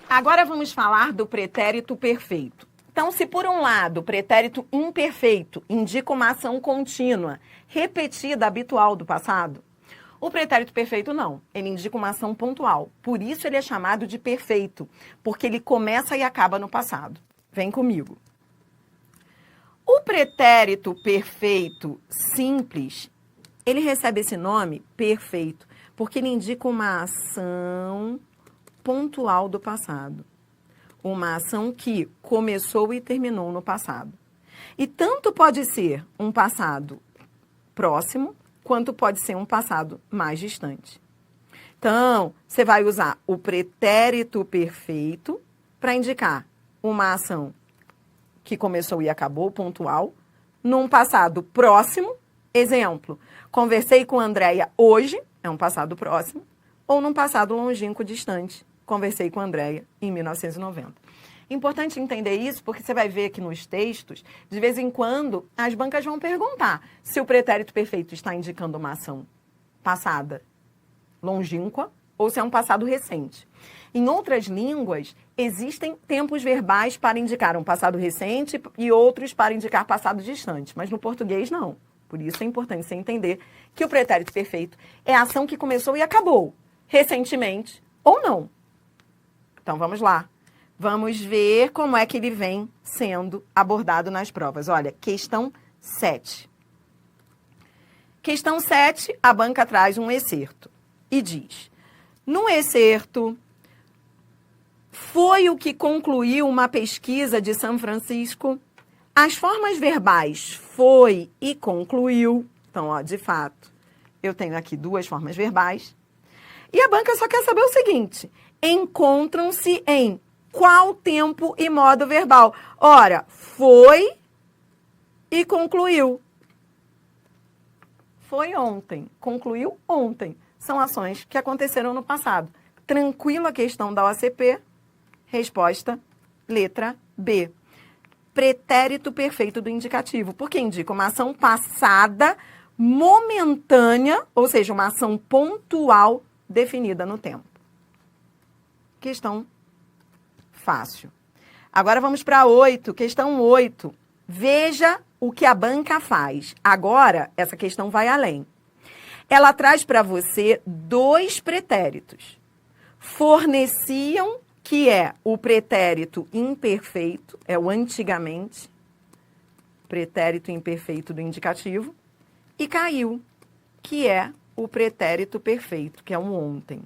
Agora vamos falar do pretérito perfeito. Então, se por um lado o pretérito imperfeito indica uma ação contínua, repetida, habitual do passado, o pretérito perfeito não, ele indica uma ação pontual. Por isso ele é chamado de perfeito, porque ele começa e acaba no passado. Vem comigo. O pretérito perfeito simples, ele recebe esse nome perfeito, porque ele indica uma ação pontual do passado. Uma ação que começou e terminou no passado. E tanto pode ser um passado próximo, quanto pode ser um passado mais distante. Então, você vai usar o pretérito perfeito para indicar uma ação que começou e acabou, pontual, num passado próximo. Exemplo, conversei com a Andréia hoje, é um passado próximo, ou num passado longínquo distante. Conversei com a Andréia em 1990. Importante entender isso porque você vai ver aqui nos textos, de vez em quando, as bancas vão perguntar se o pretérito perfeito está indicando uma ação passada longínqua ou se é um passado recente. Em outras línguas, existem tempos verbais para indicar um passado recente e outros para indicar passado distante, mas no português não. Por isso é importante você entender que o pretérito perfeito é a ação que começou e acabou, recentemente ou não. Então, vamos lá. Vamos ver como é que ele vem sendo abordado nas provas. Olha, questão 7. Questão 7, a banca traz um excerto e diz: no excerto, foi o que concluiu uma pesquisa de São Francisco. As formas verbais foi e concluiu. Então, ó, de fato, eu tenho aqui duas formas verbais. E a banca só quer saber o seguinte: encontram-se em qual tempo e modo verbal? Ora, foi e concluiu. Foi ontem, concluiu ontem. São ações que aconteceram no passado. Tranquilo a questão da OCP? Resposta, letra B. Pretérito perfeito do indicativo, porque indica uma ação passada, momentânea, ou seja, uma ação pontual definida no tempo. Questão fácil. Agora vamos para 8, questão 8. Veja o que a banca faz. Agora, essa questão vai além. Ela traz para você dois pretéritos. Forneciam, que é o pretérito imperfeito, é o antigamente, pretérito imperfeito do indicativo, e caiu, que é o pretérito perfeito, que é um ontem.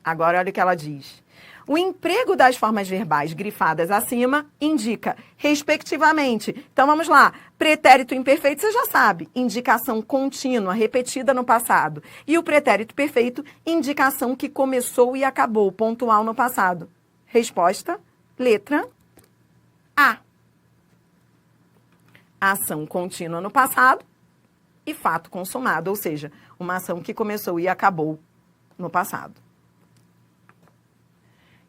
Agora, olha o que ela diz. O emprego das formas verbais grifadas acima indica, respectivamente. Então, vamos lá. Pretérito imperfeito, você já sabe. Indicação contínua, repetida no passado. E o pretérito perfeito, indicação que começou e acabou, pontual no passado. Resposta, letra A. Ação contínua no passado e fato consumado, ou seja, uma ação que começou e acabou no passado.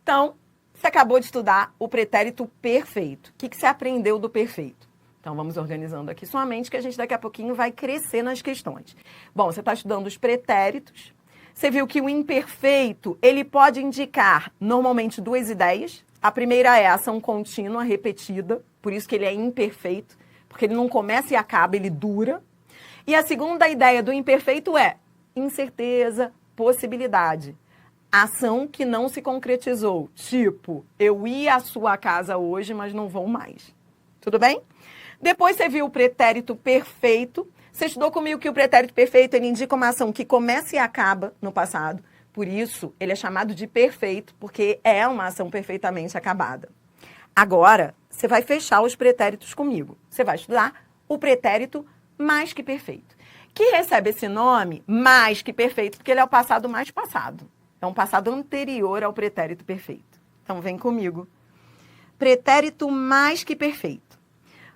Então, você acabou de estudar o pretérito perfeito. O que você aprendeu do perfeito? Então, vamos organizando aqui sua mente, que a gente daqui a pouquinho vai crescer nas questões. Bom, você está estudando os pretéritos. Você viu que o imperfeito, ele pode indicar, normalmente, duas ideias. A primeira é a ação contínua, repetida. Por isso que ele é imperfeito, porque ele não começa e acaba, ele dura. E a segunda ideia do imperfeito é incerteza, possibilidade. Ação que não se concretizou, tipo, eu ia à sua casa hoje, mas não vou mais. Tudo bem? Depois você viu o pretérito perfeito. Você estudou comigo que o pretérito perfeito, ele indica uma ação que começa e acaba no passado. Por isso, ele é chamado de perfeito, porque é uma ação perfeitamente acabada. Agora, você vai fechar os pretéritos comigo. Você vai estudar o pretérito mais que perfeito, que recebe esse nome mais que perfeito, porque ele é o passado mais passado. É um passado anterior ao pretérito perfeito. Então, vem comigo. Pretérito mais que perfeito.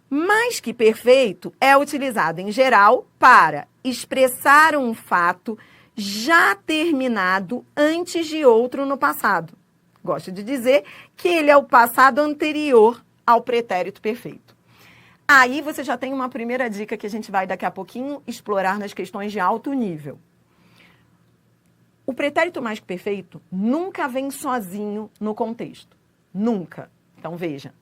Mais que perfeito é utilizado, em geral, para expressar um fato já terminado antes de outro no passado. Gosto de dizer que ele é o passado anterior ao pretérito perfeito. Aí você já tem uma primeira dica que a gente vai daqui a pouquinho explorar nas questões de alto nível. O pretérito mais que perfeito nunca vem sozinho no contexto. Nunca. Então, veja.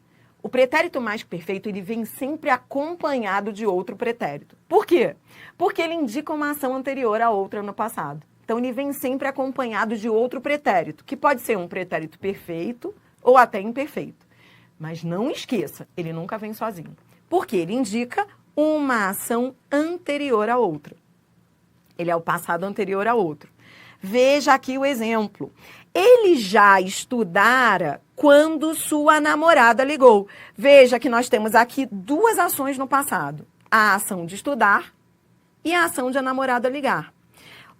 O pretérito mais que perfeito, ele vem sempre acompanhado de outro pretérito. Por quê? Porque ele indica uma ação anterior a outra no passado. Então, ele vem sempre acompanhado de outro pretérito, que pode ser um pretérito perfeito ou até imperfeito. Mas não esqueça, ele nunca vem sozinho. Porque ele indica uma ação anterior a outra. Ele é o passado anterior a outro. Veja aqui o exemplo. Ele já estudara quando sua namorada ligou. Veja que nós temos aqui duas ações no passado. A ação de estudar e a ação de a namorada ligar.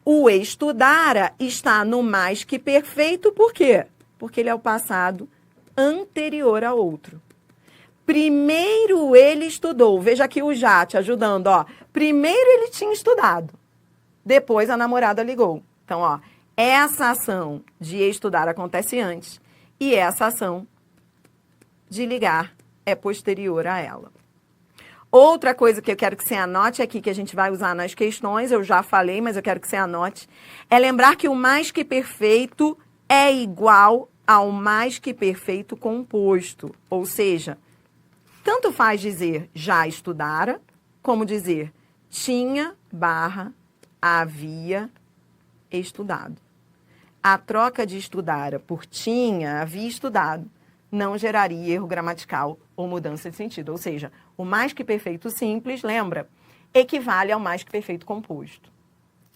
O estudara está no mais que perfeito, por quê? Porque ele é o passado anterior a outro. Primeiro ele estudou. Veja aqui o já te ajudando, ó. Primeiro ele tinha estudado. Depois a namorada ligou. Então, ó, essa ação de estudar acontece antes e essa ação de ligar é posterior a ela. Outra coisa que eu quero que você anote aqui, que a gente vai usar nas questões, eu já falei, mas eu quero que você anote, é lembrar que o mais que perfeito é igual ao mais que perfeito composto. Ou seja, tanto faz dizer já estudara, como dizer tinha / havia estudado. A troca de estudara por tinha, havia estudado, não geraria erro gramatical ou mudança de sentido. Ou seja, o mais que perfeito simples, lembra, equivale ao mais que perfeito composto.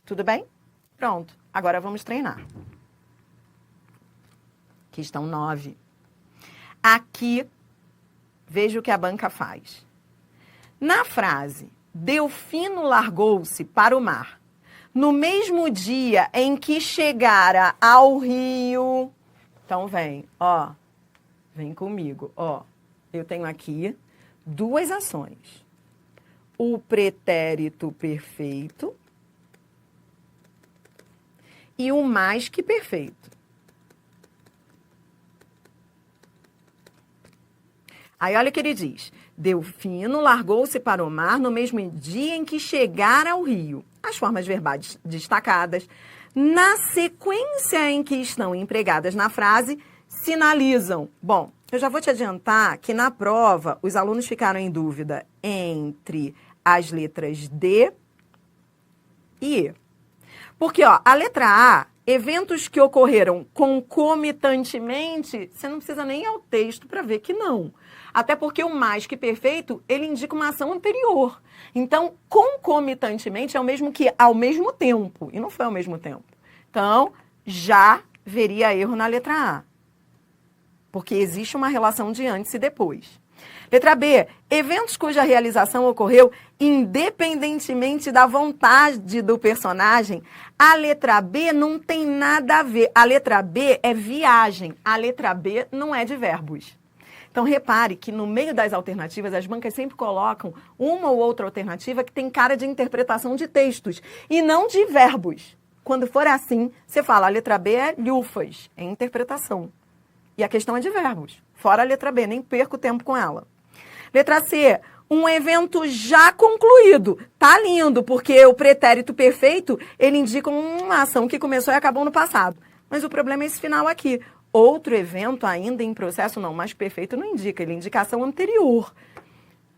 Tudo bem? Pronto. Agora vamos treinar. Questão 9. Aqui, veja o que a banca faz. Na frase, Delfino largou-se para o mar. No mesmo dia em que chegara ao rio... Então, vem, ó. Vem comigo, ó. Eu tenho aqui duas ações. O pretérito perfeito e o mais que perfeito. Aí, olha o que ele diz. Delfino largou-se para o mar no mesmo dia em que chegara ao rio. As formas verbais destacadas, na sequência em que estão empregadas na frase, sinalizam. Bom, eu já vou te adiantar que na prova os alunos ficaram em dúvida entre as letras D e E. Porque, ó, a letra A, eventos que ocorreram concomitantemente, você não precisa nem ir ao texto para ver que não. Até porque o mais que perfeito, ele indica uma ação anterior. Então, concomitantemente é o mesmo que ao mesmo tempo. E não foi ao mesmo tempo. Então, já veria erro na letra A. Porque existe uma relação de antes e depois. Letra B, eventos cuja realização ocorreu independentemente da vontade do personagem. A letra B não tem nada a ver. A letra B é viagem. A letra B não é de verbos. Então, repare que no meio das alternativas, as bancas sempre colocam uma ou outra alternativa que tem cara de interpretação de textos e não de verbos. Quando for assim, você fala, a letra B é lhufas, é interpretação. E a questão é de verbos. Fora a letra B, nem perco tempo com ela. Letra C, um evento já concluído. Tá lindo, porque o pretérito perfeito, ele indica uma ação que começou e acabou no passado. Mas o problema é esse final aqui. Outro evento ainda em processo, não, mais perfeito não indica, ele indica ação anterior.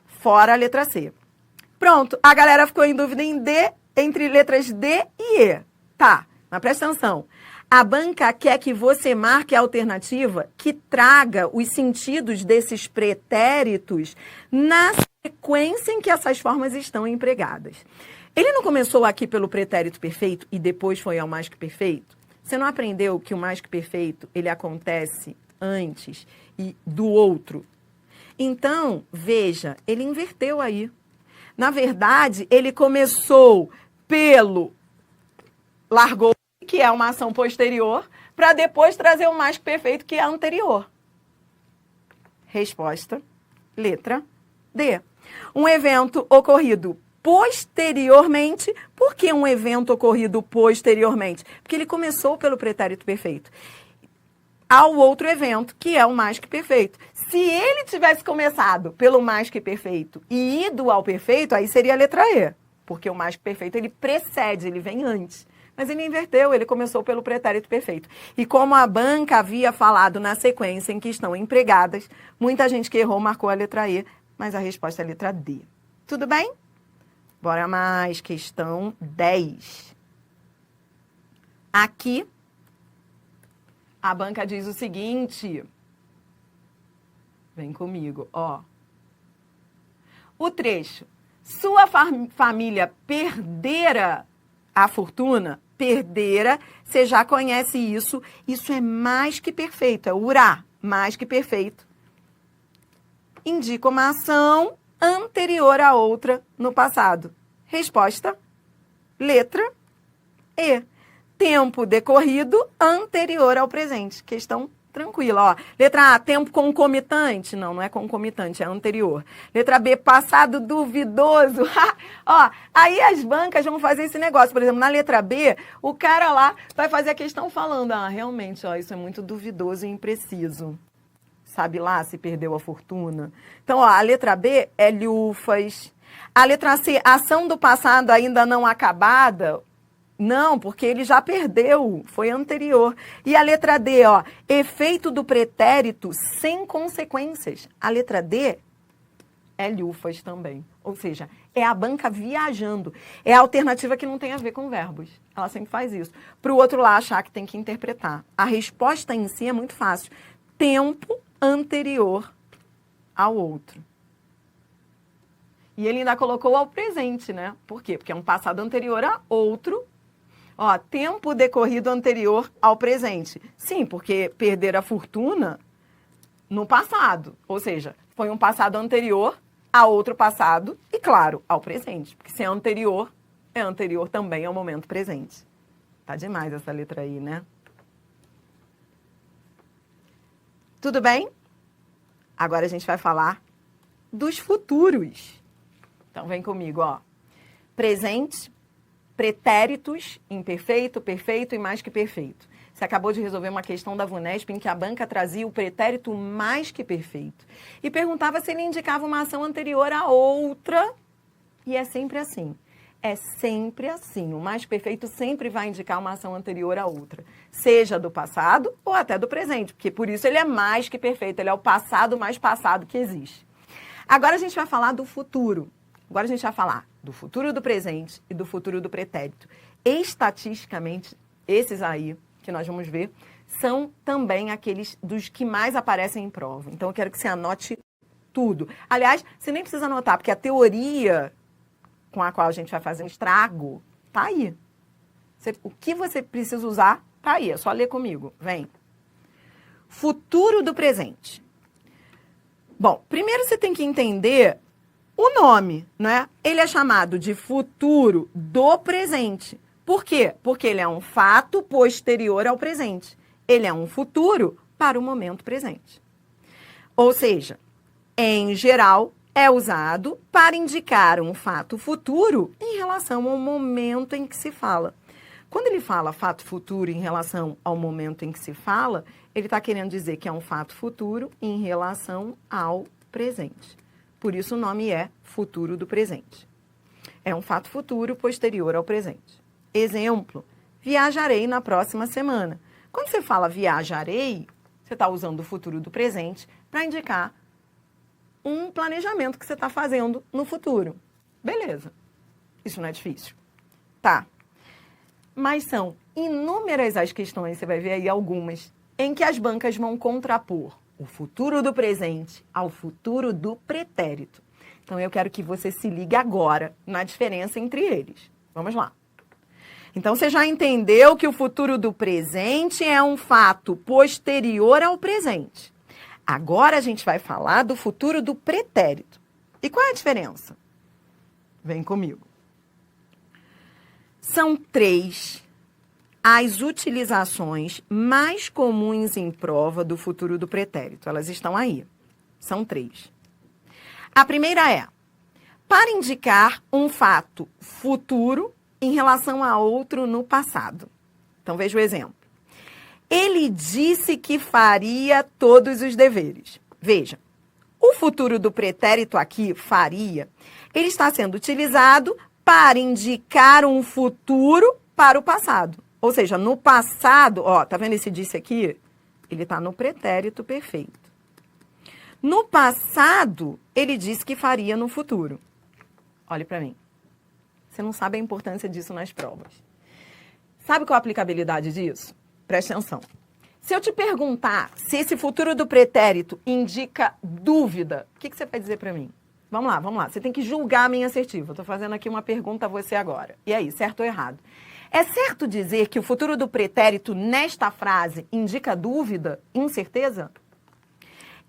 Fora a letra C. Pronto, a galera ficou em dúvida em D, entre letras D e E. Tá, mas presta atenção. A banca quer que você marque a alternativa que traga os sentidos desses pretéritos na sequência em que essas formas estão empregadas. Ele não começou aqui pelo pretérito perfeito e depois foi ao mais que perfeito? Você não aprendeu que o mais que perfeito, ele acontece antes e do outro? Então, veja, ele inverteu aí. Na verdade, ele começou pelo largou, que é uma ação posterior, para depois trazer o mais que perfeito, que é anterior. Resposta, letra D. Um evento ocorrido posteriormente. Por que um evento ocorrido posteriormente? Porque ele começou pelo pretérito perfeito ao outro evento, que é o mais que perfeito. Se ele tivesse começado pelo mais que perfeito e ido ao perfeito, aí seria a letra E. Porque o mais que perfeito, ele precede, ele vem antes. Mas ele inverteu, ele começou pelo pretérito perfeito. E como a banca havia falado na sequência em que estão empregadas, muita gente que errou marcou a letra E, mas a resposta é a letra D. Tudo bem? Bora mais, questão 10. Aqui, a banca diz o seguinte. Vem comigo, ó. O trecho. Sua família perdera a fortuna? Perdera, você já conhece isso. Isso é mais que perfeito, é urá, mais que perfeito. Indica uma ação anterior a outra no passado. Resposta, letra E. Tempo decorrido anterior ao presente. Questão tranquila, ó. Letra A, tempo concomitante. Não, não é concomitante, é anterior. Letra B, passado duvidoso. Ó, aí as bancas vão fazer esse negócio. Por exemplo, na letra B, o cara lá vai fazer a questão falando, realmente, ó, isso é muito duvidoso e impreciso. Sabe lá se perdeu a fortuna? Então, ó, a letra B é lufas. A letra C, ação do passado ainda não acabada. Não, porque ele já perdeu, foi anterior. E a letra D, ó, efeito do pretérito sem consequências. A letra D é lufas também. Ou seja, é a banca viajando. É a alternativa que não tem a ver com verbos. Ela sempre faz isso. Para o outro lá achar que tem que interpretar. A resposta em si é muito fácil. Tempo anterior ao outro. E ele ainda colocou ao presente, né? Por quê? Porque é um passado anterior a outro. Ó, tempo decorrido anterior ao presente. Sim, porque perder a fortuna no passado. Ou seja, foi um passado anterior a outro passado e, claro, ao presente. Porque se é anterior também ao momento presente. Tá demais essa letra aí, né? Tudo bem? Agora a gente vai falar dos futuros. Então, vem comigo, ó. Presente, pretéritos, imperfeito, perfeito e mais que perfeito. Você acabou de resolver uma questão da VUNESP em que a banca trazia o pretérito mais que perfeito. E perguntava se ele indicava uma ação anterior a outra. E é sempre assim. É sempre assim. O mais perfeito sempre vai indicar uma ação anterior a outra. Seja do passado ou até do presente. Porque por isso ele é mais que perfeito. Ele é o passado mais passado que existe. Agora a gente vai falar do futuro. Agora a gente vai falar do futuro do presente e do futuro do pretérito. Estatisticamente, esses aí que nós vamos ver são também aqueles dos que mais aparecem em prova. Então eu quero que você anote tudo. Aliás, você nem precisa anotar, porque a teoria com a qual a gente vai fazer um estrago tá aí. O que você precisa usar tá aí. É só ler comigo. Vem. Futuro do presente. Bom, primeiro você tem que entender o nome, né? Ele é chamado de futuro do presente. Por quê? Porque ele é um fato posterior ao presente. Ele é um futuro para o momento presente. Ou seja, em geral, é usado para indicar um fato futuro em relação ao momento em que se fala. Quando ele fala fato futuro em relação ao momento em que se fala, ele está querendo dizer que é um fato futuro em relação ao presente. Por isso o nome é futuro do presente. É um fato futuro posterior ao presente. Exemplo, viajarei na próxima semana. Quando você fala viajarei, você está usando o futuro do presente para indicar um planejamento que você está fazendo no futuro. Beleza. Isso não é difícil. Tá. Mas são inúmeras as questões, você vai ver aí algumas, em que as bancas vão contrapor o futuro do presente ao futuro do pretérito. Então, eu quero que você se ligue agora na diferença entre eles. Vamos lá. Então, você já entendeu que o futuro do presente é um fato posterior ao presente. Agora, a gente vai falar do futuro do pretérito. E qual é a diferença? Vem comigo. São 3 as utilizações mais comuns em prova do futuro do pretérito. Elas estão aí. São 3. A primeira é para indicar um fato futuro em relação a outro no passado. Então, veja o exemplo. Ele disse que faria todos os deveres. Veja, o futuro do pretérito aqui, faria, ele está sendo utilizado para indicar um futuro para o passado. Ou seja, no passado, ó, tá vendo esse disse aqui? Ele está no pretérito perfeito. No passado, ele disse que faria no futuro. Olhe para mim. Você não sabe a importância disso nas provas. Sabe qual a aplicabilidade disso? Preste atenção. Se eu te perguntar se esse futuro do pretérito indica dúvida, o que você vai dizer para mim? Vamos lá. Você tem que julgar a minha assertiva. Estou fazendo aqui uma pergunta a você agora. E aí, certo ou errado? É certo dizer que o futuro do pretérito nesta frase indica dúvida, incerteza?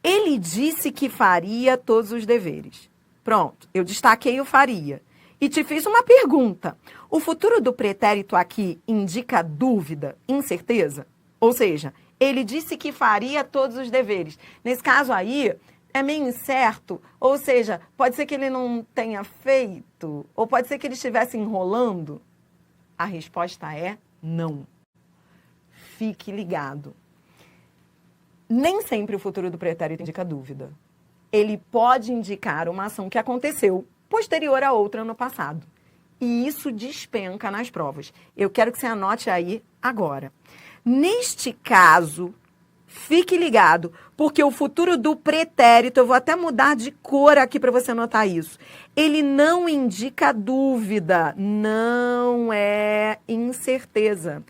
Ele disse que faria todos os deveres. Pronto, eu destaquei o faria. E te fiz uma pergunta. O futuro do pretérito aqui indica dúvida, incerteza? Ou seja, ele disse que faria todos os deveres. Nesse caso aí, é meio incerto. Ou seja, pode ser que ele não tenha feito, ou pode ser que ele estivesse enrolando. A resposta é não. Fique ligado. Nem sempre o futuro do pretérito indica dúvida. Ele pode indicar uma ação que aconteceu posterior a outra no passado. E isso despenca nas provas. Eu quero que você anote aí agora. Neste caso, fique ligado, porque o futuro do pretérito, eu vou até mudar de cor aqui para você anotar isso. Ele não indica dúvida, não é incerteza.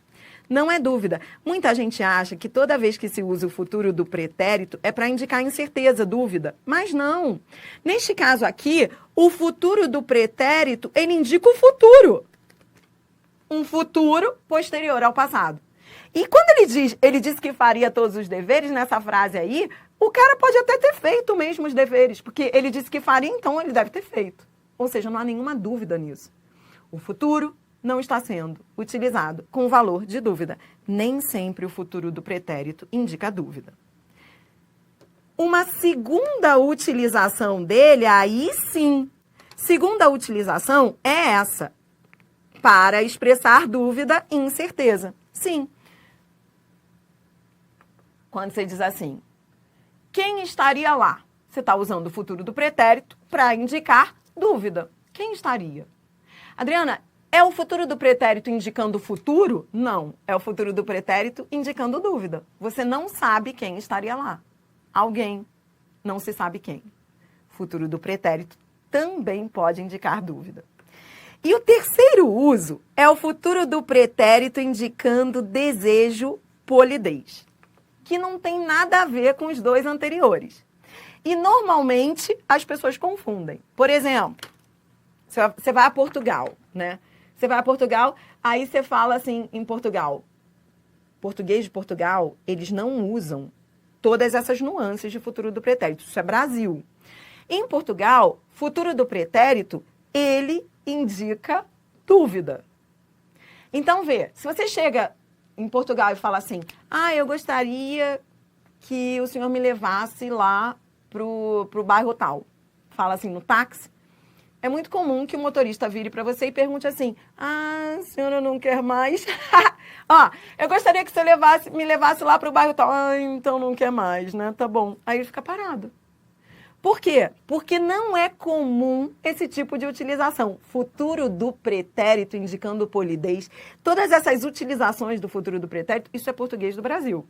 Não é dúvida. Muita gente acha que toda vez que se usa o futuro do pretérito é para indicar incerteza, dúvida. Mas não. Neste caso aqui, o futuro do pretérito, ele indica o futuro. Um futuro posterior ao passado. E quando ele diz que faria todos os deveres, nessa frase aí, o cara pode até ter feito mesmo os deveres, porque ele disse que faria, então ele deve ter feito. Ou seja, não há nenhuma dúvida nisso. O futuro não está sendo utilizado com o valor de dúvida. Nem sempre o futuro do pretérito indica dúvida. Uma segunda utilização dele, aí sim. Segunda utilização é essa, para expressar dúvida e incerteza. Sim. Quando você diz assim, quem estaria lá? Você está usando o futuro do pretérito para indicar dúvida. Quem estaria? Adriana, é o futuro do pretérito indicando o futuro? Não, é o futuro do pretérito indicando dúvida. Você não sabe quem estaria lá. Alguém, não se sabe quem. Futuro do pretérito também pode indicar dúvida. E o terceiro uso é o futuro do pretérito indicando desejo, polidez, que não tem nada a ver com os dois anteriores. E normalmente as pessoas confundem. Por exemplo, você vai a Portugal, né? Você vai a Portugal, aí você fala assim, em Portugal. Português de Portugal, eles não usam todas essas nuances de futuro do pretérito. Isso é Brasil. Em Portugal, futuro do pretérito, ele indica dúvida. Então, vê, se você chega em Portugal e fala assim, eu gostaria que o senhor me levasse lá pro bairro tal. Fala assim, no táxi. É muito comum que o motorista vire para você e pergunte assim, a senhora não quer mais? Eu gostaria que você me levasse lá para o bairro tal. Então não quer mais, né? Tá bom. Aí ele fica parado. Por quê? Porque não é comum esse tipo de utilização. Futuro do pretérito indicando polidez. Todas essas utilizações do futuro do pretérito, isso é português do Brasil.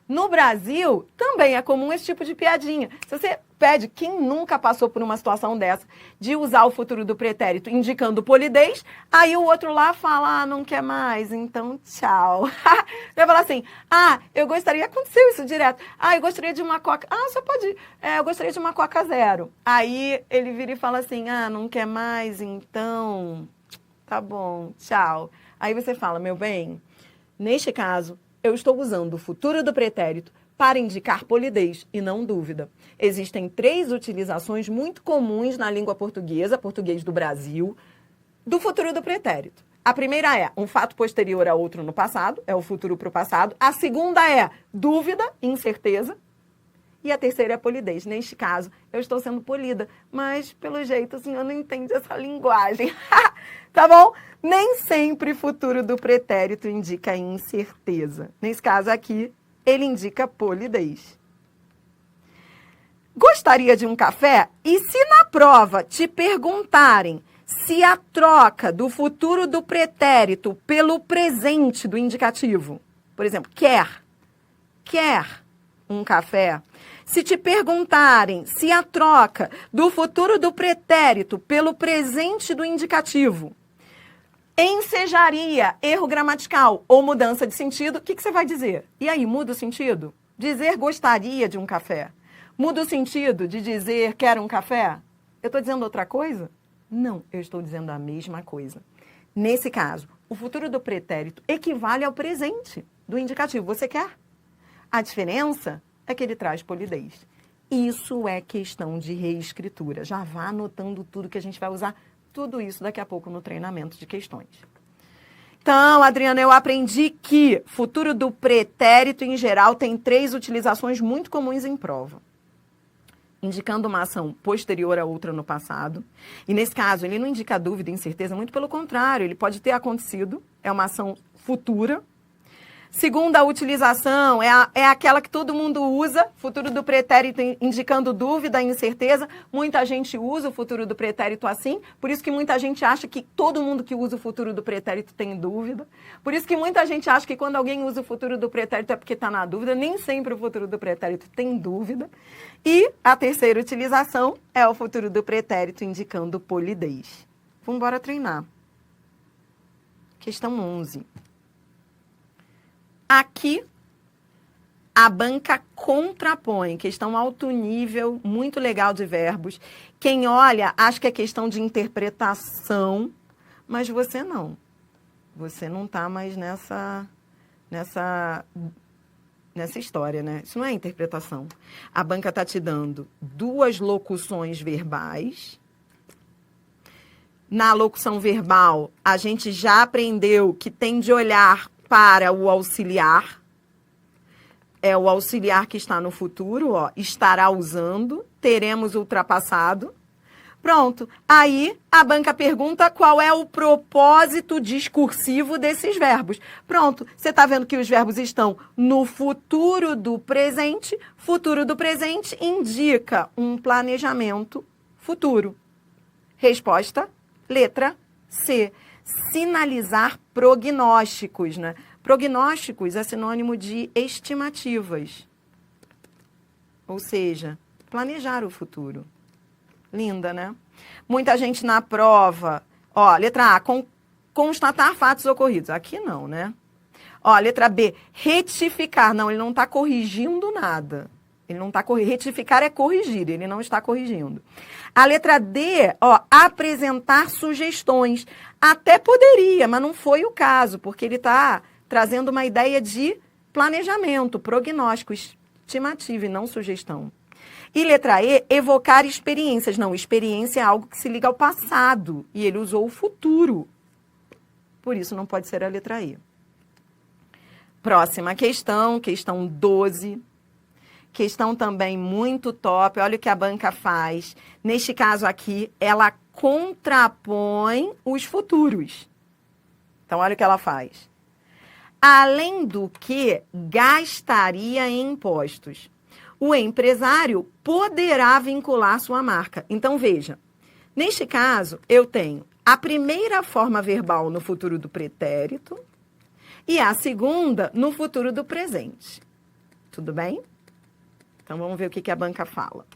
No Brasil, também é comum esse tipo de piadinha. Se você pede, quem nunca passou por uma situação dessa, de usar o futuro do pretérito indicando polidez, aí o outro lá fala, não quer mais, então tchau. Vai falar assim, eu gostaria, aconteceu isso direto, eu gostaria de uma coca, você pode ir, eu gostaria de uma coca zero. Aí ele vira e fala assim, não quer mais, então tá bom, tchau. Aí você fala, meu bem, neste caso, eu estou usando o futuro do pretérito para indicar polidez e não dúvida. Existem 3 utilizações muito comuns na língua portuguesa, português do Brasil, do futuro do pretérito. A primeira é um fato posterior a outro no passado, é o futuro para o passado. A segunda é dúvida, incerteza. E a terceira é polidez. Neste caso, eu estou sendo polida, mas pelo jeito o senhor não entende essa linguagem. Tá bom? Nem sempre futuro do pretérito indica incerteza. Nesse caso aqui, ele indica polidez. Gostaria de um café? E se na prova te perguntarem Se a troca do futuro do pretérito pelo presente do indicativo, por exemplo, quer um café. Se te perguntarem se a troca do futuro do pretérito pelo presente do indicativo ensejaria erro gramatical ou mudança de sentido, o que você vai dizer? E aí, muda o sentido? Dizer gostaria de um café. Muda o sentido de dizer quero um café? Eu estou dizendo outra coisa? Não, eu estou dizendo a mesma coisa. Nesse caso, o futuro do pretérito equivale ao presente do indicativo. Você quer? A diferença é que ele traz polidez. Isso é questão de reescritura. Já vá anotando tudo que a gente vai usar, tudo isso daqui a pouco no treinamento de questões. Então, Adriana, eu aprendi que futuro do pretérito, em geral, tem 3 utilizações muito comuns em prova. Indicando uma ação posterior a outra no passado. E, nesse caso, ele não indica dúvida e incerteza, muito pelo contrário, ele pode ter acontecido, é uma ação futura. Segunda utilização é aquela que todo mundo usa, futuro do pretérito indicando dúvida e incerteza. Muita gente usa o futuro do pretérito assim, por isso que muita gente acha que todo mundo que usa o futuro do pretérito tem dúvida. Por isso que muita gente acha que quando alguém usa o futuro do pretérito é porque está na dúvida. Nem sempre o futuro do pretérito tem dúvida. E a terceira utilização é o futuro do pretérito indicando polidez. Vamos embora treinar. Questão 11. Aqui, a banca contrapõe, questão alto nível, muito legal de verbos. Quem olha, acha que é questão de interpretação, mas você não. Você não está mais nessa história, né? Isso não é interpretação. A banca está te dando 2 locuções verbais. Na locução verbal, a gente já aprendeu que tem de olhar para o auxiliar, é o auxiliar que está no futuro, ó, estará usando, teremos ultrapassado. Pronto, aí a banca pergunta qual é o propósito discursivo desses verbos. Pronto, você está vendo que os verbos estão no futuro do presente. Futuro do presente indica um planejamento futuro. Resposta, letra C. Sinalizar prognósticos, né? Prognósticos é sinônimo de estimativas. Ou seja, planejar o futuro. Linda, né? Muita gente na prova, ó, letra A, constatar fatos ocorridos. Aqui não, né? Ó, letra B, retificar. Não, ele não está corrigindo nada. Ele não está corrigindo. Retificar é corrigir, ele não está corrigindo. A letra D, ó, apresentar sugestões. Até poderia, mas não foi o caso, porque ele está trazendo uma ideia de planejamento, prognóstico, estimativa e não sugestão. E letra E, evocar experiências. Não, experiência é algo que se liga ao passado, e ele usou o futuro. Por isso não pode ser a letra E. Próxima questão, questão 12. Questão também muito top, olha o que a banca faz. Neste caso aqui, ela contrapõe os futuros. Então, olha o que ela faz. Além do que gastaria em impostos, o empresário poderá vincular sua marca. Então, veja, neste caso, eu tenho a primeira forma verbal no futuro do pretérito e a segunda no futuro do presente. Tudo bem? Então, vamos ver o que a banca fala.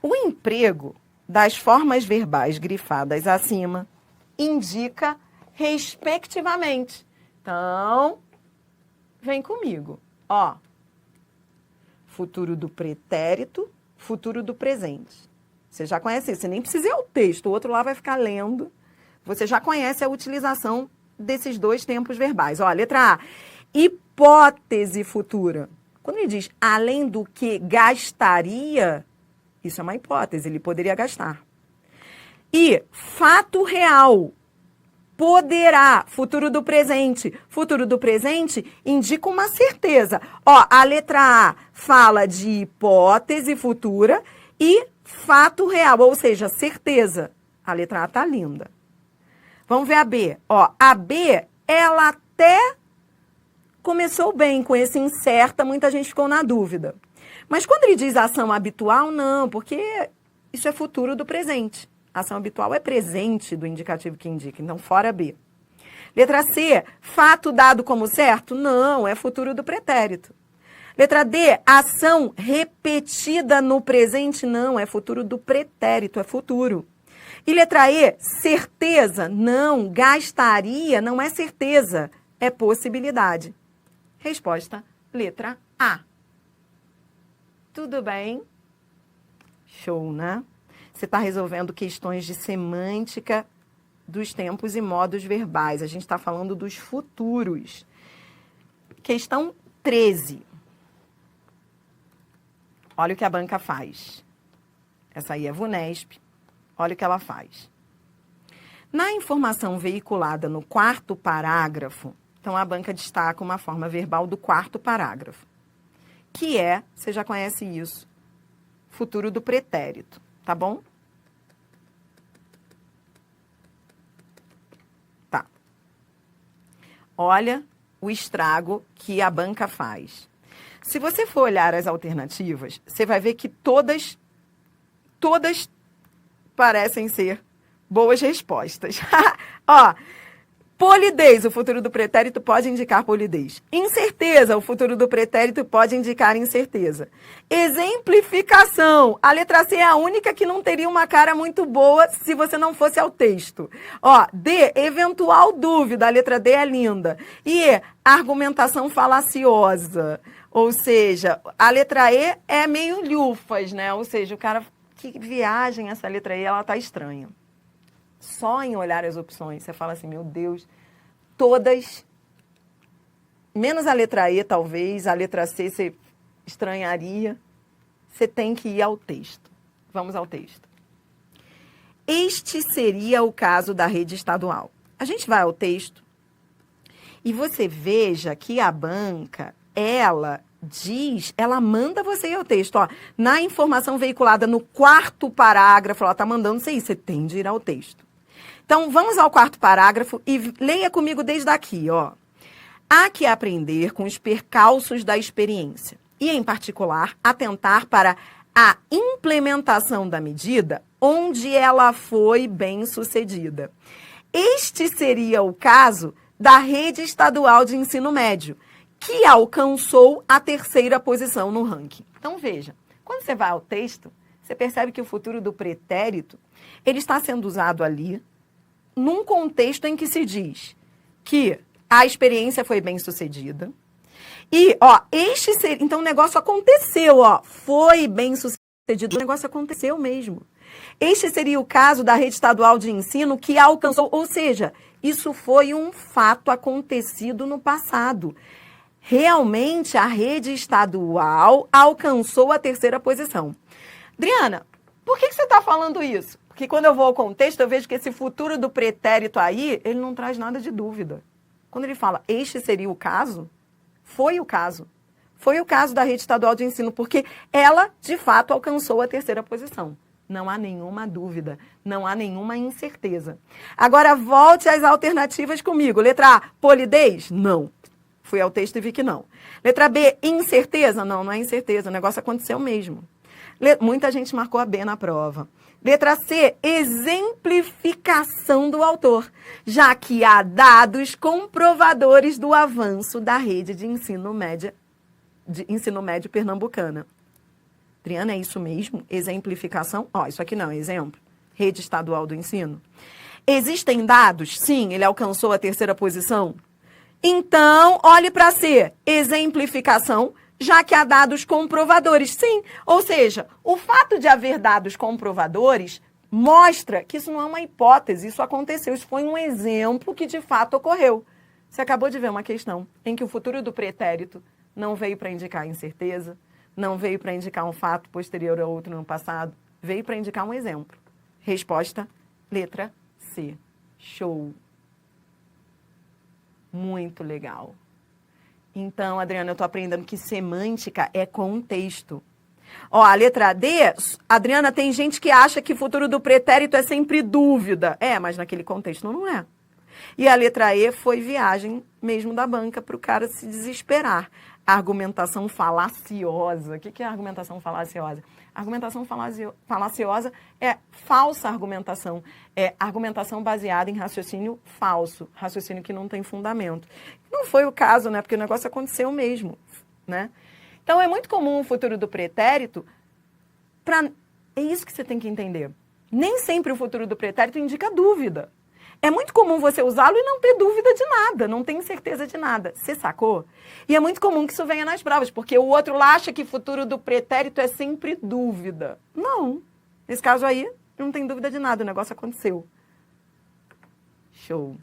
O emprego das formas verbais grifadas acima indica respectivamente. Então, vem comigo. Ó, futuro do pretérito, futuro do presente. Você já conhece isso, você nem precisa ir ao texto, o outro lá vai ficar lendo. Você já conhece a utilização desses 2 tempos verbais. Ó, letra A, hipótese futura. Quando ele diz, além do que gastaria, isso é uma hipótese, ele poderia gastar. E fato real, poderá, futuro do presente. Futuro do presente indica uma certeza. Ó, a letra A fala de hipótese futura e fato real, ou seja, certeza. A letra A tá linda. Vamos ver a B. Ó, a B, ela até começou bem com esse incerta, muita gente ficou na dúvida. Mas quando ele diz ação habitual, não, porque isso é futuro do presente. Ação habitual é presente do indicativo que indica, então fora B. Letra C, fato dado como certo? Não, é futuro do pretérito. Letra D, ação repetida no presente? Não, é futuro do pretérito, é futuro. E letra E, certeza? Não, gastaria não é certeza, é possibilidade. Resposta, letra A. Tudo bem? Show, né? Você está resolvendo questões de semântica dos tempos e modos verbais. A gente está falando dos futuros. Questão 13. Olha o que a banca faz. Essa aí é a VUNESP. Olha o que ela faz. Na informação veiculada no quarto parágrafo, então a banca destaca uma forma verbal do quarto parágrafo, que é, você já conhece isso, futuro do pretérito, tá bom? Tá. Olha o estrago que a banca faz. Se você for olhar as alternativas, você vai ver que todas parecem ser boas respostas. Ó, polidez, o futuro do pretérito pode indicar polidez. Incerteza, o futuro do pretérito pode indicar incerteza. Exemplificação, a letra C é a única que não teria uma cara muito boa se você não fosse ao texto. Ó, D, eventual dúvida, a letra D é linda. E E, argumentação falaciosa. Ou seja, a letra E é meio lhufas, né? Ou seja, o cara, que viagem essa letra E, ela tá estranha. Só em olhar as opções, você fala assim, meu Deus, todas, menos a letra E, talvez, a letra C você estranharia, você tem que ir ao texto. Vamos ao texto. Este seria o caso da rede estadual. A gente vai ao texto e você veja que a banca, ela manda você ir ao texto. Ó, na informação veiculada no quarto parágrafo, ela está mandando você ir, você tem de ir ao texto. Então, vamos ao quarto parágrafo e leia comigo desde aqui, ó. Há que aprender com os percalços da experiência e, em particular, atentar para a implementação da medida onde ela foi bem sucedida. Este seria o caso da rede estadual de ensino médio, que alcançou a terceira posição no ranking. Então, veja, quando você vai ao texto, você percebe que o futuro do pretérito, ele está sendo usado ali num contexto em que se diz que a experiência foi bem sucedida. E, ó, então o negócio aconteceu, ó, foi bem sucedido, o negócio aconteceu mesmo. Este seria o caso da rede estadual de ensino que alcançou, ou seja, isso foi um fato acontecido no passado. Realmente, a rede estadual alcançou a terceira posição. Adriana, por que você está falando isso? Porque quando eu vou ao contexto, eu vejo que esse futuro do pretérito aí, ele não traz nada de dúvida. Quando ele fala, este seria o caso, foi o caso. Foi o caso da rede estadual de ensino, porque ela, de fato, alcançou a terceira posição. Não há nenhuma dúvida, não há nenhuma incerteza. Agora, volte às alternativas comigo. Letra A, polidez? Não. Fui ao texto e vi que não. Letra B, incerteza? Não, não é incerteza, o negócio aconteceu mesmo. Muita gente marcou a B na prova. Letra C, exemplificação do autor, já que há dados comprovadores do avanço da rede de ensino médio pernambucana. Adriana, é isso mesmo? Exemplificação? Ó, isso aqui não, exemplo. Rede estadual do ensino. Existem dados? Sim, ele alcançou a terceira posição. Então, olhe para C, exemplificação, já que há dados comprovadores. Sim, ou seja, o fato de haver dados comprovadores mostra que isso não é uma hipótese, isso aconteceu, isso foi um exemplo que de fato ocorreu. Você acabou de ver uma questão em que o futuro do pretérito não veio para indicar incerteza, não veio para indicar um fato posterior a outro no passado, veio para indicar um exemplo. Resposta, letra C. Show. Muito legal. Então, Adriana, eu estou aprendendo que semântica é contexto. Ó, a letra D, Adriana, tem gente que acha que futuro do pretérito é sempre dúvida. É, mas naquele contexto não é. E a letra E foi viagem mesmo da banca para o cara se desesperar. argumentação falaciosa. O que é argumentação falaciosa? Argumentação falaciosa é falsa argumentação. É argumentação baseada em raciocínio falso, raciocínio que não tem fundamento. Não foi o caso, né? Porque o negócio aconteceu mesmo, né? Então, é muito comum o futuro do pretérito É isso que você tem que entender. Nem sempre o futuro do pretérito indica dúvida. É muito comum você usá-lo e não ter dúvida de nada, não tem certeza de nada. Você sacou? E é muito comum que isso venha nas provas, porque o outro lá acha que futuro do pretérito é sempre dúvida. Não. Nesse caso aí, não tem dúvida de nada, o negócio aconteceu. Show.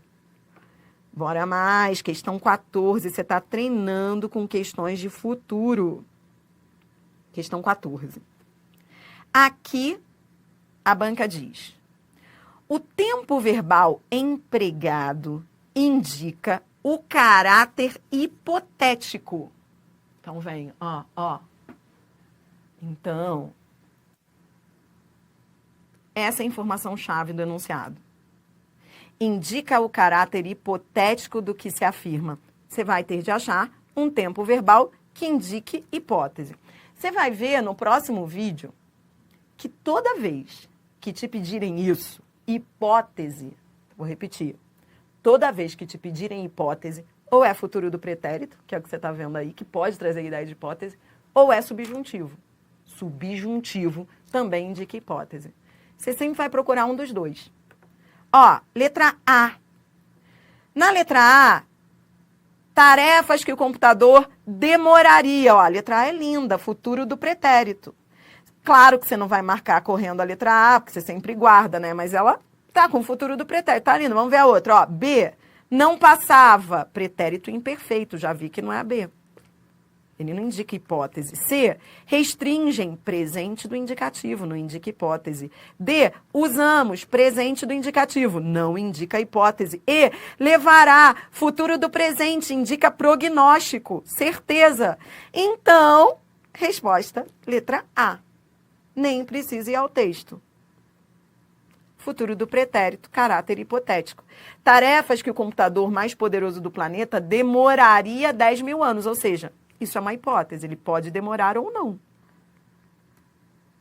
Bora mais. Questão 14. Você está treinando com questões de futuro. Questão 14. Aqui, a banca diz: o tempo verbal empregado indica o caráter hipotético. Então, vem, ó. Então, essa é a informação-chave do enunciado. Indica o caráter hipotético do que se afirma. Você vai ter de achar um tempo verbal que indique hipótese. Você vai ver no próximo vídeo que toda vez que te pedirem isso, hipótese, vou repetir, toda vez que te pedirem hipótese, ou é futuro do pretérito, que é o que você está vendo aí, que pode trazer a ideia de hipótese, ou é subjuntivo. Subjuntivo também indica hipótese. Você sempre vai procurar um dos dois. Ó, letra A. Na letra A, tarefas que o computador demoraria. Ó, a letra A é linda, futuro do pretérito. Claro que você não vai marcar correndo a letra A, porque você sempre guarda, né? Mas ela tá com o futuro do pretérito. Tá lindo. Vamos ver a outra. Ó, B, não passava. Pretérito imperfeito. Já vi que não é a B. Ele não indica hipótese. C, restringem. Presente do indicativo. Não indica hipótese. D, usamos. Presente do indicativo. Não indica hipótese. E, levará. Futuro do presente. Indica prognóstico. Certeza. Então, resposta, letra A. Nem precisa ir ao texto. Futuro do pretérito, caráter hipotético. Tarefas que o computador mais poderoso do planeta demoraria 10 mil anos. Ou seja, isso é uma hipótese. Ele pode demorar ou não.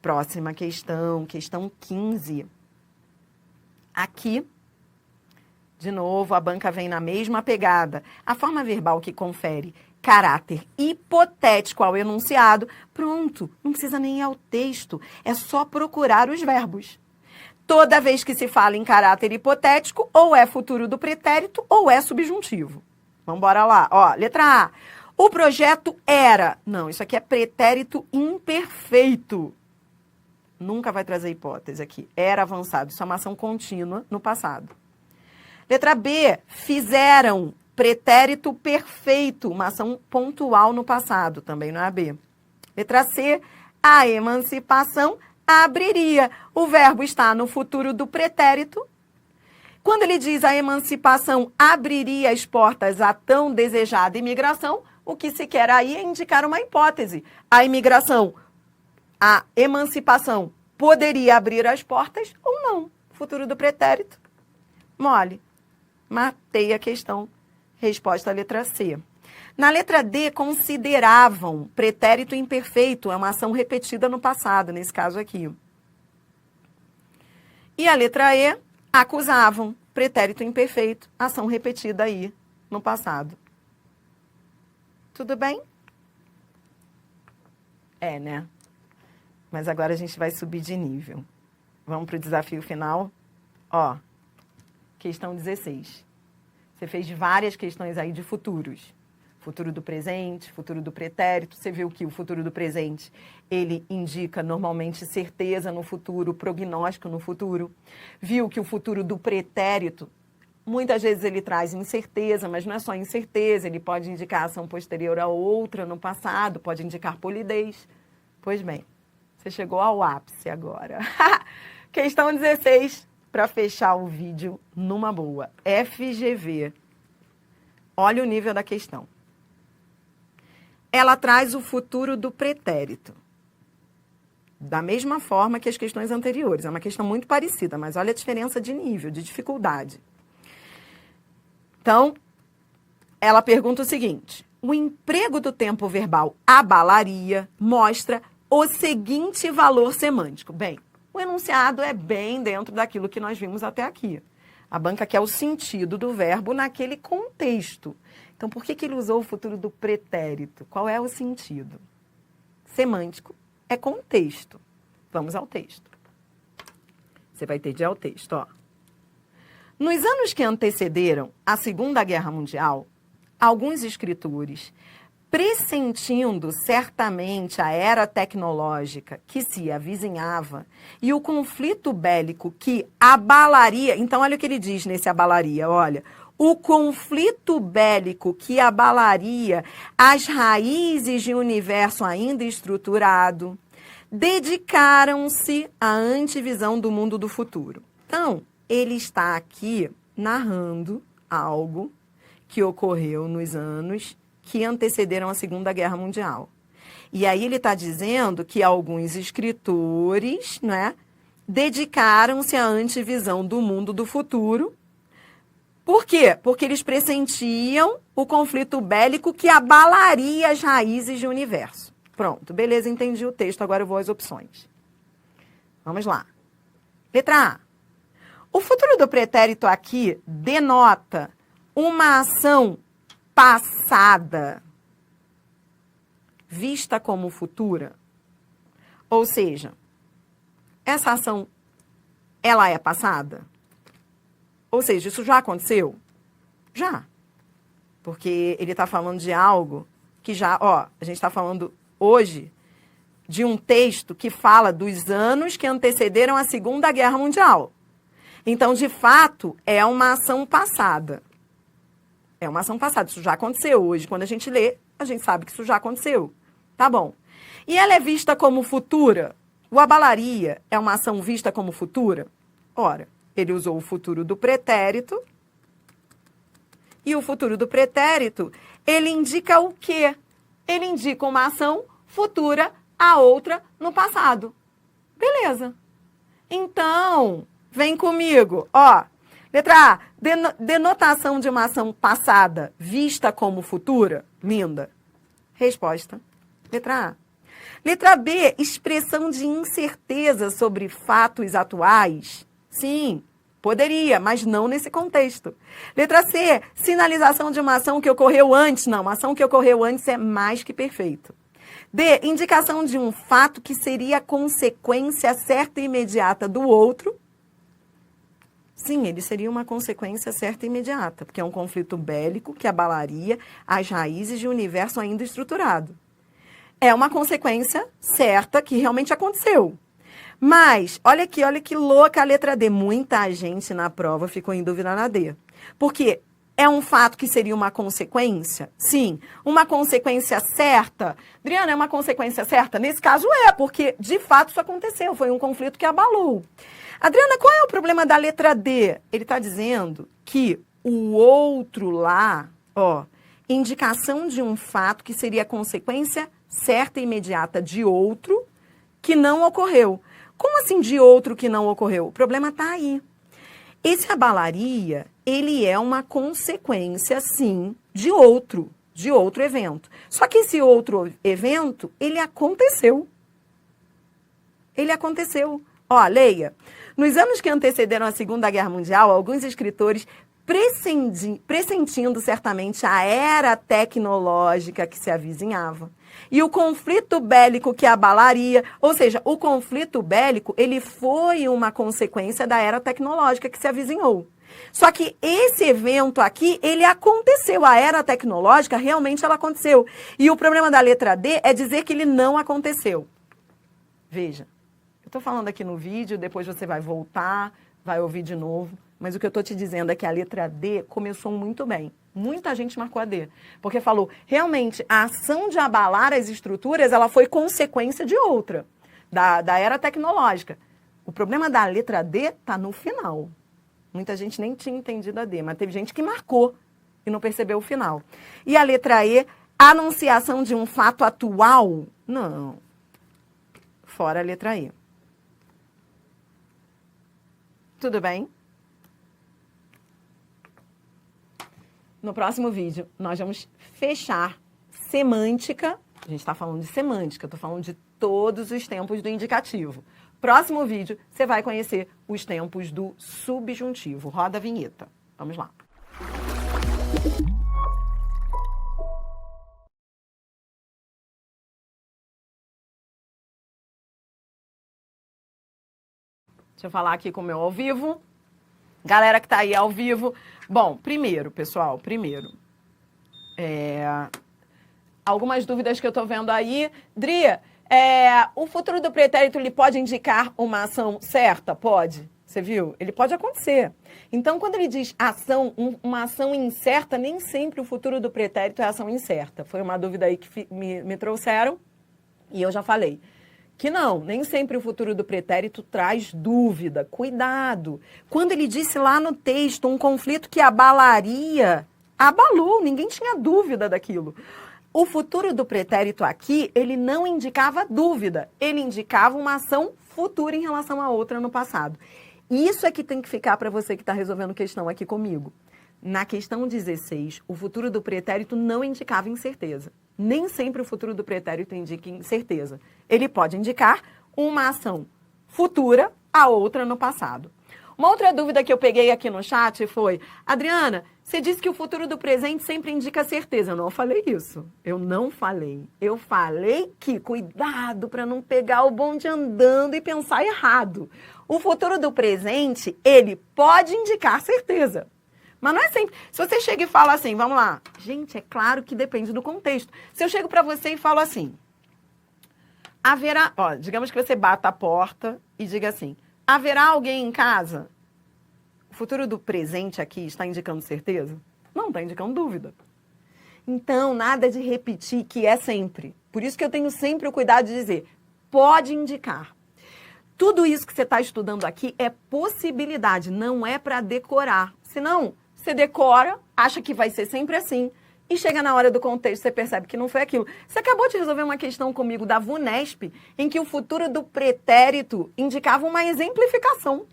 Próxima questão, questão 15. Aqui, de novo, a banca vem na mesma pegada. A forma verbal que confere caráter hipotético ao enunciado, pronto, não precisa nem ir ao texto, é só procurar os verbos. Toda vez que se fala em caráter hipotético, ou é futuro do pretérito, ou é subjuntivo. Vamos embora lá. Ó, letra A. O projeto era. Não, isso aqui é pretérito imperfeito. Nunca vai trazer hipótese aqui. Era avançado. Isso é uma ação contínua no passado. Letra B. Fizeram. Pretérito perfeito, uma ação pontual no passado, também não é a B. Letra C, a emancipação abriria. O verbo está no futuro do pretérito. Quando ele diz a emancipação abriria as portas à tão desejada imigração, o que se quer aí é indicar uma hipótese. A imigração, a emancipação poderia abrir as portas ou não. Futuro do pretérito, mole. Matei a questão. Resposta à letra C. Na letra D, consideravam. Pretérito imperfeito, é uma ação repetida no passado, nesse caso aqui. E a letra E, acusavam. Pretérito imperfeito, ação repetida aí no passado. Tudo bem? É, né? Mas agora a gente vai subir de nível. Vamos para o desafio final? Ó, questão 16. Você fez várias questões aí de futuros. Futuro do presente, futuro do pretérito. Você viu que o futuro do presente, ele indica normalmente certeza no futuro, prognóstico no futuro. Viu que o futuro do pretérito, muitas vezes ele traz incerteza, mas não é só incerteza, ele pode indicar ação posterior a outra no passado, pode indicar polidez. Pois bem, você chegou ao ápice agora. Questão 16. Para fechar o vídeo numa boa. FGV. Olha o nível da questão. Ela traz o futuro do pretérito. Da mesma forma que as questões anteriores. É uma questão muito parecida, mas olha a diferença de nível, de dificuldade. Então, ela pergunta o seguinte. o emprego do tempo verbal abalaria mostra o seguinte valor semântico. Bem, o enunciado é bem dentro daquilo que nós vimos até aqui. A banca quer o sentido do verbo naquele contexto. Então, por que ele usou o futuro do pretérito? Qual é o sentido? Semântico é contexto. Vamos ao texto. Você vai ter de ir ao texto, ó. Nos anos que antecederam a Segunda Guerra Mundial, alguns escritores, pressentindo certamente a era tecnológica que se avizinhava e o conflito bélico que abalaria... Então, olha o que ele diz nesse abalaria, olha... O conflito bélico que abalaria as raízes de um universo ainda estruturado, dedicaram-se à antevisão do mundo do futuro. Então, ele está aqui narrando algo que ocorreu nos anos que antecederam a Segunda Guerra Mundial. E aí ele está dizendo que alguns escritores, né, dedicaram-se à antevisão do mundo do futuro. Por quê? Porque eles pressentiam o conflito bélico que abalaria as raízes do universo. Pronto, beleza, entendi o texto, agora eu vou às opções. Vamos lá. Letra A. O futuro do pretérito aqui denota uma ação passada, vista como futura. Ou seja, essa ação, ela é passada? Ou seja, isso já aconteceu? Já. Porque ele está falando de algo que já, ó, a gente está falando hoje de um texto que fala dos anos que antecederam a Segunda Guerra Mundial. Então, de fato, é uma ação passada. É uma ação passada. Isso já aconteceu hoje. Quando a gente lê, a gente sabe que isso já aconteceu. Tá bom. E ela é vista como futura? O abalaria é uma ação vista como futura? Ora, ele usou o futuro do pretérito. E o futuro do pretérito, ele indica o quê? Ele indica uma ação futura a outra no passado. Beleza. Então, vem comigo. Ó, letra A, denotação de uma ação passada vista como futura? Linda. Resposta. Letra A. Letra B, expressão de incerteza sobre fatos atuais? Sim, poderia, mas não nesse contexto. Letra C, sinalização de uma ação que ocorreu antes. Não, uma ação que ocorreu antes é mais que perfeito. D, indicação de um fato que seria consequência certa e imediata do outro. Sim, ele seria uma consequência certa e imediata, porque é um conflito bélico que abalaria as raízes de um universo ainda estruturado. É uma consequência certa que realmente aconteceu. Mas, olha aqui, olha que louca a letra D. Muita gente na prova ficou em dúvida na D. Porque é um fato que seria uma consequência? Sim. Uma consequência certa? Adriana, é uma consequência certa? Nesse caso é, porque de fato isso aconteceu. Foi um conflito que abalou. Adriana, qual é o problema da letra D? Ele está dizendo que o outro lá, ó, indicação de um fato que seria consequência certa e imediata de outro que não ocorreu. Como assim de outro que não ocorreu? O problema está aí. Esse abalaria, ele é uma consequência, sim, de outro evento. Só que esse outro evento, ele aconteceu. Ele aconteceu. Ó, leia. Nos anos que antecederam a Segunda Guerra Mundial, alguns escritores, pressentindo certamente a era tecnológica que se avizinhava, e o conflito bélico que abalaria, ou seja, o conflito bélico, ele foi uma consequência da era tecnológica que se avizinhou. Só que esse evento aqui, ele aconteceu, a era tecnológica, realmente ela aconteceu. E o problema da letra D é dizer que ele não aconteceu. Veja, eu estou falando aqui no vídeo, depois você vai voltar, vai ouvir de novo, mas o que eu estou te dizendo é que a letra D começou muito bem. Muita gente marcou a D, porque falou, realmente, a ação de abalar as estruturas, ela foi consequência de outra, da era tecnológica. O problema da letra D está no final. Muita gente nem tinha entendido a D, mas teve gente que marcou e não percebeu o final. E a letra E, anunciação de um fato atual? Não. Fora a letra E. Tudo bem? No próximo vídeo, nós vamos fechar semântica. A gente está falando de semântica, estou falando de todos os tempos do indicativo. Próximo vídeo, você vai conhecer os tempos do subjuntivo. Roda a vinheta. Vamos lá. Deixa eu falar aqui com o meu ao vivo. Galera que tá aí ao vivo. Bom, primeiro, pessoal, algumas dúvidas que eu tô vendo aí. Dri, o futuro do pretérito, ele pode indicar uma ação certa? Pode. Você viu? Ele pode acontecer. Então, quando ele diz ação, uma ação incerta, nem sempre o futuro do pretérito é ação incerta. Foi uma dúvida aí que me trouxeram e eu já falei. Que não, nem sempre o futuro do pretérito traz dúvida. Cuidado. Quando ele disse lá no texto um conflito que abalaria, abalou, ninguém tinha dúvida daquilo. O futuro do pretérito aqui, ele não indicava dúvida, ele indicava uma ação futura em relação a outra no passado. Isso é que tem que ficar para você que está resolvendo questão aqui comigo. Na questão 16, o futuro do pretérito não indicava incerteza. Nem sempre o futuro do pretérito indica incerteza. Ele pode indicar uma ação futura, a outra no passado. Uma outra dúvida que eu peguei aqui no chat foi: Adriana, você disse que o futuro do presente sempre indica certeza. Eu não falei isso. Eu não falei. Eu falei que cuidado para não pegar o bonde andando e pensar errado. O futuro do presente, ele pode indicar certeza. Mas não é sempre. Se você chega e fala assim, vamos lá. Gente, é claro que depende do contexto. Se eu chego para você e falo assim, haverá, digamos que você bata a porta e diga assim, haverá alguém em casa? O futuro do presente aqui está indicando certeza? Não, está indicando dúvida. Então, nada de repetir que é sempre. Por isso que eu tenho sempre o cuidado de dizer, pode indicar. Tudo isso que você está estudando aqui é possibilidade, não é para decorar. Senão, você decora, acha que vai ser sempre assim, e chega na hora do contexto, você percebe que não foi aquilo. Você acabou de resolver uma questão comigo da VUNESP, em que o futuro do pretérito indicava uma exemplificação.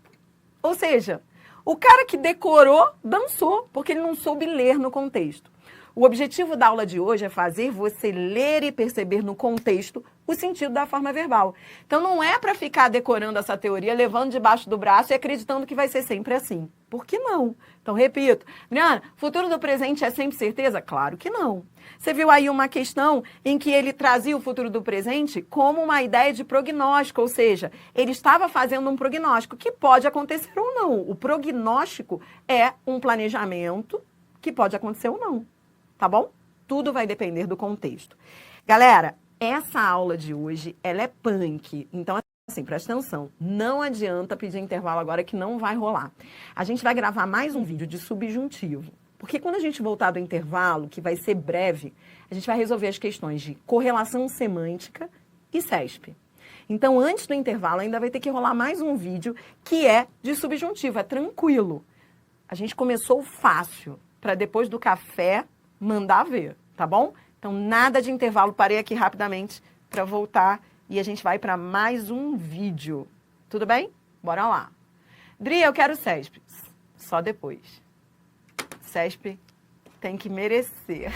Ou seja, o cara que decorou, dançou, porque ele não soube ler no contexto. O objetivo da aula de hoje é fazer você ler e perceber no contexto o sentido da forma verbal. Então, não é para ficar decorando essa teoria, levando debaixo do braço e acreditando que vai ser sempre assim. Por que não? Então, repito. Adriana, futuro do presente é sempre certeza? Claro que não. Você viu aí uma questão em que ele trazia o futuro do presente como uma ideia de prognóstico, ou seja, ele estava fazendo um prognóstico que pode acontecer ou não. O prognóstico é um planejamento que pode acontecer ou não. Tá bom? Tudo vai depender do contexto. Galera, essa aula de hoje, ela é punk. Então, assim, presta atenção. Não adianta pedir intervalo agora que não vai rolar. A gente vai gravar mais um vídeo de subjuntivo. Porque quando a gente voltar do intervalo, que vai ser breve, a gente vai resolver as questões de correlação semântica e CESP. Então, antes do intervalo, ainda vai ter que rolar mais um vídeo que é de subjuntivo. É tranquilo. A gente começou fácil, para depois do café mandar ver, tá bom? Então, nada de intervalo, parei aqui rapidamente para voltar e a gente vai para mais um vídeo. Tudo bem? Bora lá. Dri, eu quero CESP. Só depois. CESP tem que merecer.